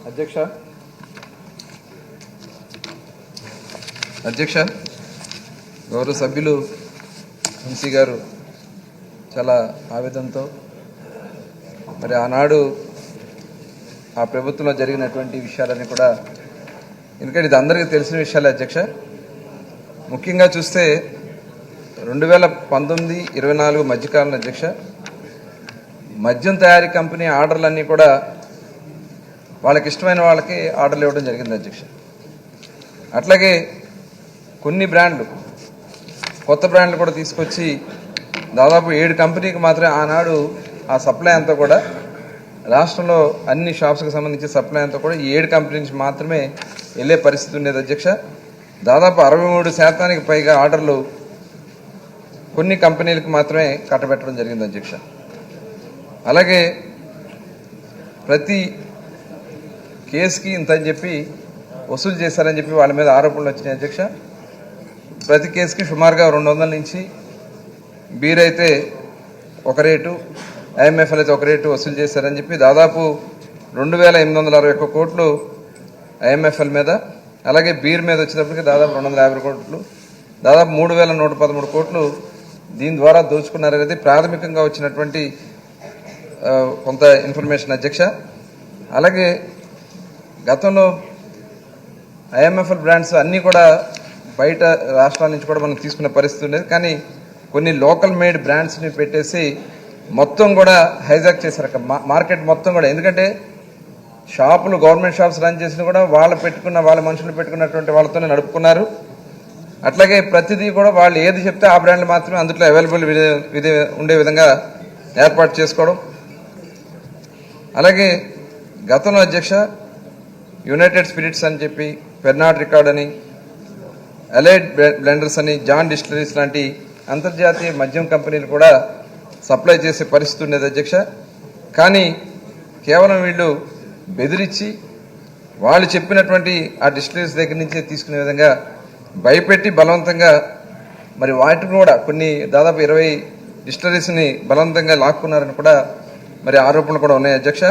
అధ్యక్ష గౌరవ సభ్యులు వంశీ గారు చాలా ఆవేదనతో మరి ఆనాడు ఆ ప్రభుత్వంలో జరిగినటువంటి విషయాలన్నీ కూడా, ఎందుకంటే ఇది అందరికీ తెలిసిన విషయాలే అధ్యక్ష. ముఖ్యంగా చూస్తే 2019-24 మధ్యకాలంలో అధ్యక్ష, మద్యం తయారీ కంపెనీ ఆర్డర్లన్నీ కూడా వాళ్ళకి ఇష్టమైన వాళ్ళకి ఆర్డర్లు ఇవ్వడం జరిగింది అధ్యక్ష. అట్లాగే కొన్ని బ్రాండ్లు, కొత్త బ్రాండ్లు కూడా తీసుకొచ్చి దాదాపు 7 కంపెనీకి మాత్రమే ఆనాడు ఆ సప్లై అంతా కూడా, రాష్ట్రంలో అన్ని షాప్స్కి సంబంధించి సప్లై అంతా కూడా 7 కంపెనీ నుంచి మాత్రమే వెళ్ళే పరిస్థితి ఉండేది అధ్యక్ష. దాదాపు 63% పైగా ఆర్డర్లు కొన్ని కంపెనీలకు మాత్రమే కట్టబెట్టడం జరిగింది అధ్యక్ష. అలాగే ప్రతి కేసుకి ఇంత అని చెప్పి వసూలు చేశారని చెప్పి వాళ్ళ మీద ఆరోపణలు వచ్చినాయి అధ్యక్ష. ప్రతి కేసుకి సుమారుగా 200 నుంచి, బీర్ అయితే ఒక రేటు, ఐఎంఎఫ్ఎల్ అయితే ఒక రేటు వసూలు చేశారని చెప్పి దాదాపు 2861 కోట్లు ఐఎంఎఫ్ఎల్ మీద, అలాగే బీర్ మీద వచ్చేటప్పటికి దాదాపు 250 కోట్లు, దాదాపు 3113 కోట్లు దీని ద్వారా దోచుకున్నారనేది ప్రాథమికంగా వచ్చినటువంటి కొంత ఇన్ఫర్మేషన్ అధ్యక్ష. అలాగే గతంలో ఐఎంఎఫ్ఎల్ బ్రాండ్స్ అన్నీ కూడా బయట రాష్ట్రాల నుంచి కూడా మనం తీసుకునే పరిస్థితి ఉండేది, కానీ కొన్ని లోకల్ మేడ్ బ్రాండ్స్ని పెట్టేసి మొత్తం కూడా హైజాక్ చేశారు మార్కెట్ మొత్తం కూడా. ఎందుకంటే షాపులు, గవర్నమెంట్ షాప్స్ రన్ చేసిన కూడా వాళ్ళ మనుషులు పెట్టుకున్నటువంటి వాళ్ళతోనే నడుపుకున్నారు. అట్లాగే ప్రతిదీ కూడా వాళ్ళు ఏది చెప్తే ఆ బ్రాండ్లు మాత్రమే అందులో అవైలబుల్ ఉండే విధంగా ఏర్పాటు చేసుకోవడం. అలాగే గతంలో అధ్యక్ష యునైటెడ్ స్పిరిట్స్ అని చెప్పి, పెర్నాడ్ రికార్డ్ అని, అలైడ్ బ్లెండర్స్ అని, జాన్ డిస్టిలరీస్ లాంటి అంతర్జాతీయ మద్యం కంపెనీలు కూడా సప్లై చేసే పరిస్థితి ఉండేది అధ్యక్ష. కానీ కేవలం వీళ్ళు బెదిరించి వాళ్ళు చెప్పినటువంటి ఆ డిస్టిలరీస్ దగ్గర నుంచే తీసుకునే విధంగా భయపెట్టి బలవంతంగా మరి వాటిని కూడా కొన్ని దాదాపు 20 డిస్టిలరీస్ని బలవంతంగా లాక్కున్నారని కూడా మరి ఆరోపణలు కూడా ఉన్నాయి అధ్యక్ష.